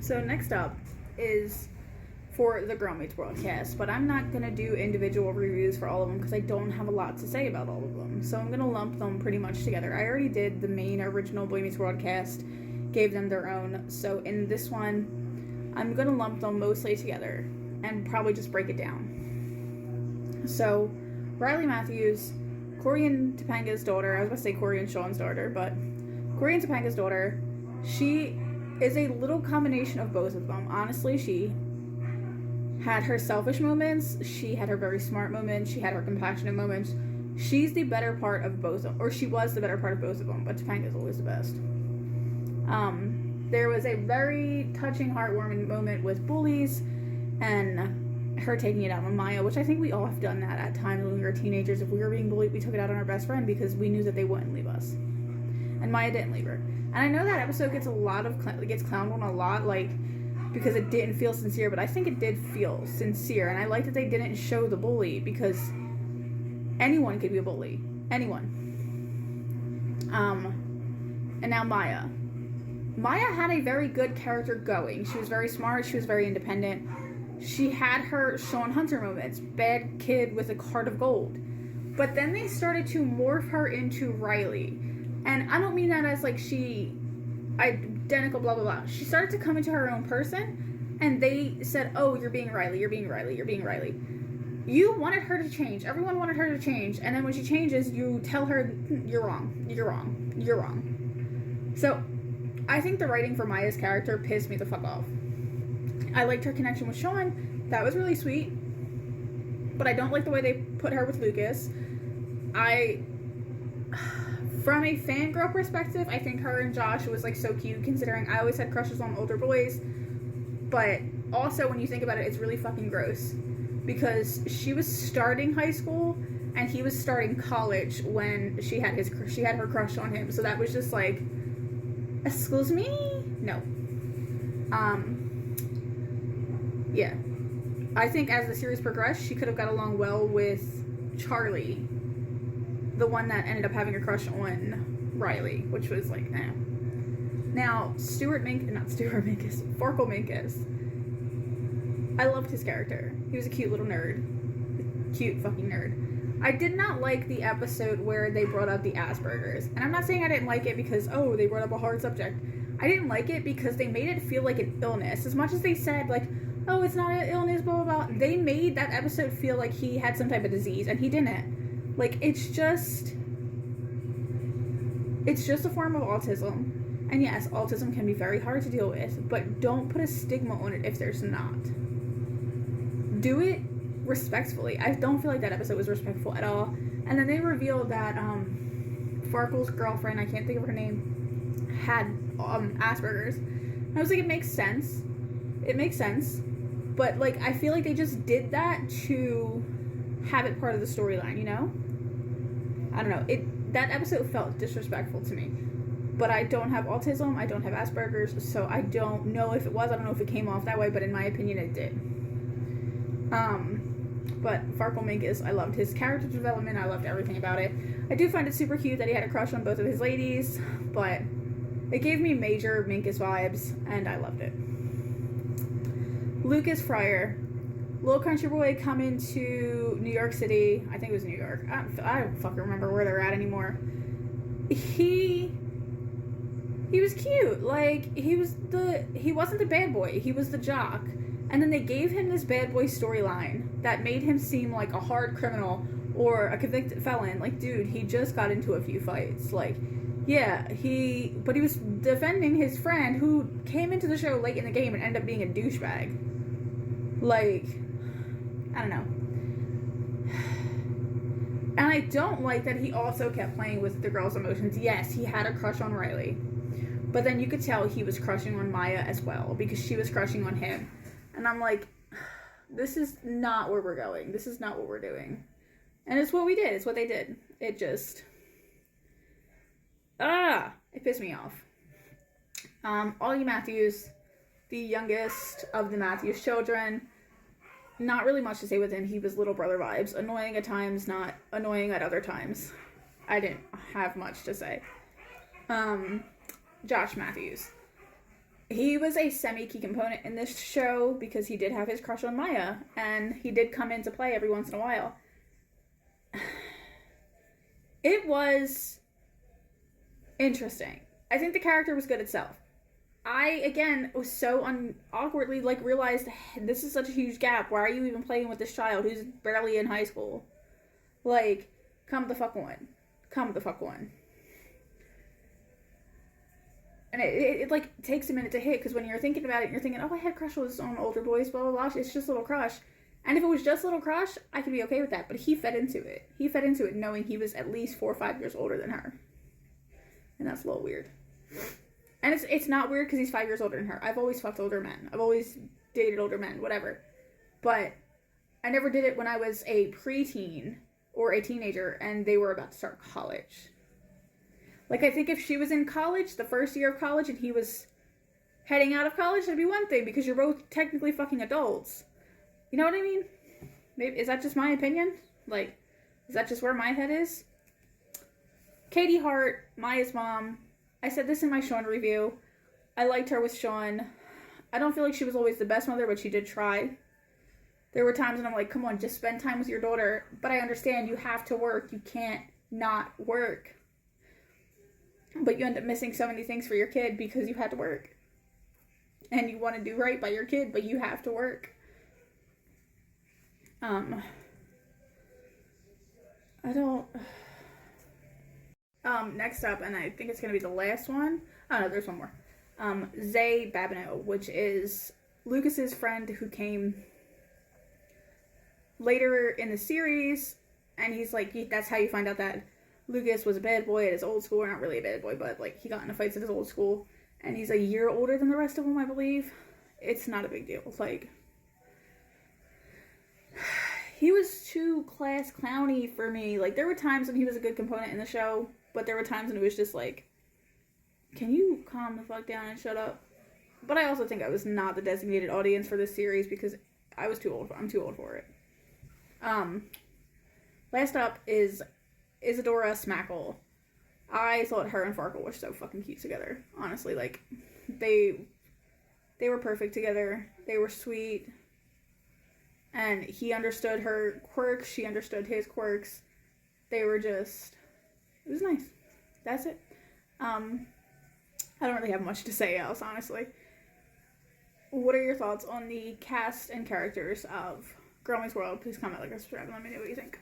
So next up is for the Girl Meets broadcast, but I'm not going to do individual reviews for all of them because I don't have a lot to say about all of them. So I'm going to lump them pretty much together. I already did the main original Boy Meets broadcast, gave them their own. So in this one, I'm going to lump them mostly together and probably just break it down. So Riley Matthews, Corey and Topanga's daughter, I was about to say Corey and Sean's daughter, but Corey and Topanga's daughter, she is a little combination of both of them. Honestly, she had her selfish moments, she had her very smart moments, she had her compassionate moments. She's the better part of both of them, or she was the better part of both of them, but Topanga's always the best. There was a very touching, heartwarming moment with bullies and her taking it out on Maya, which I think we all have done that at times when we were teenagers. If we were being bullied, we took it out on our best friend because we knew that they wouldn't leave us. And Maya didn't leave her. And I know that episode gets clowned on a lot, like, because it didn't feel sincere, but I think it did feel sincere. And I like that they didn't show the bully because anyone could be a bully. Anyone. And now Maya. Maya had a very good character going. She was very smart. She was very independent. She had her Sean Hunter moments. Bad kid with a heart of gold. But then they started to morph her into Riley. And I don't mean that as like she identical blah blah blah. She started to come into her own person, and they said, oh, you're being Riley, you're being Riley, you're being Riley. You wanted her to change. Everyone wanted her to change. And then when she changes, you tell her, you're wrong, you're wrong, you're wrong. So I think the writing for Maya's character pissed me the fuck off. I liked her connection with Sean. That was really sweet. But I don't like the way they put her with Lucas. From a fangirl perspective, I think her and Josh was like so cute, considering I always had crushes on older boys. But also, when you think about it, it's really fucking gross. Because she was starting high school and he was starting college when she had her crush on him. So that was just like, excuse me? No. Yeah. I think as the series progressed, she could have got along well with Charlie, the one that ended up having a crush on Riley, which was like, eh. Now, Farkle Minkus. I loved his character. He was a cute little nerd. Cute fucking nerd. I did not like the episode where they brought up the Asperger's. And I'm not saying I didn't like it because, oh, they brought up a hard subject. I didn't like it because they made it feel like an illness. As much as they said, like, oh, it's not an illness, blah, blah, blah. They made that episode feel like he had some type of disease, and he didn't. Like, it's just a form of autism. And yes, autism can be very hard to deal with, but don't put a stigma on it if there's not. Do it respectfully. I don't feel like that episode was respectful at all. And then they revealed that Farkle's girlfriend, I can't think of her name, had Asperger's. And I was like, it makes sense. It makes sense. But, like, I feel like they just did that to have it part of the storyline, you know? I don't know. That episode felt disrespectful to me. But I don't have autism, I don't have Asperger's, so I don't know if it was. I don't know if it came off that way, but in my opinion, it did. But Farkle Minkus, I loved his character development, I loved everything about it. I do find it super cute that he had a crush on both of his ladies, but it gave me major Minkus vibes, and I loved it. Lucas Fryer. Little country boy coming to New York City. I think it was New York. I don't fucking remember where they're at anymore. He was cute. Like, he wasn't the bad boy. He was the jock. And then they gave him this bad boy storyline that made him seem like a hard criminal or a convicted felon. Like, dude, he just got into a few fights. Like, yeah, but he was defending his friend who came into the show late in the game and ended up being a douchebag. Like, I don't know. And I don't like that he also kept playing with the girl's emotions. Yes, he had a crush on Riley. But then you could tell he was crushing on Maya as well, because she was crushing on him. And I'm like, this is not where we're going. This is not what we're doing. And it's what we did. It's what they did. It just... it pissed me off. Ollie Matthews, the youngest of the Matthews children. Not really much to say with him. He was little brother vibes. Annoying at times, not annoying at other times. I didn't have much to say. Josh Matthews. he was a semi-key component in this show because he did have his crush on Maya, and he did come into play every once in a while. It was interesting. I think the character was good itself. I, again, was so awkwardly, like, realized this is such a huge gap. Why are you even playing with this child who's barely in high school? Like, come the fuck on. Come the fuck on. And it like, takes a minute to hit, because when you're thinking about it, you're thinking, oh, I had crushes on older boys, blah, blah, blah. It's just a little crush. And if it was just a little crush, I could be okay with that. But he fed into it. He fed into it knowing he was at least 4 or 5 years older than her. And that's a little weird. And it's not weird because he's 5 years older than her. I've always fucked older men. I've always dated older men, whatever. But I never did it when I was a preteen or a teenager and they were about to start college. Like, I think if she was in college, the first year of college, and he was heading out of college, that'd be one thing because you're both technically fucking adults. You know what I mean? Maybe, is that just my opinion? Like, is that just where my head is? Katie Hart, Maya's mom. I said this in my Shawn review. I liked her with Shawn. I don't feel like she was always the best mother, but she did try. There were times when I'm like, come on, just spend time with your daughter. But I understand you have to work. You can't not work. But you end up missing so many things for your kid because you had to work. And you want to do right by your kid, but you have to work. Next up, and I think it's going to be the last one. Oh, no, there's one more. Zay Babineau, which is Lucas's friend who came later in the series, and he's like, that's how you find out that Lucas was a bad boy at his old school. Not really a bad boy, but, like, he got into fights at his old school, and he's a year older than the rest of them, I believe. It's not a big deal. Like, he was too class clowny for me. Like, there were times when he was a good component in the show, but there were times when it was just like, can you calm the fuck down and shut up? But I also think I was not the designated audience for this series because I was too old. I'm too old for it. Last up is Isadora Smackle. I thought her and Farkle were so fucking cute together. Honestly, like, they were perfect together. They were sweet. And he understood her quirks. She understood his quirks. They were just... It was nice. That's it. I don't really have much to say else, honestly. What are your thoughts on the cast and characters of Girl Meets World? Please comment, like, and subscribe, and let me know what you think.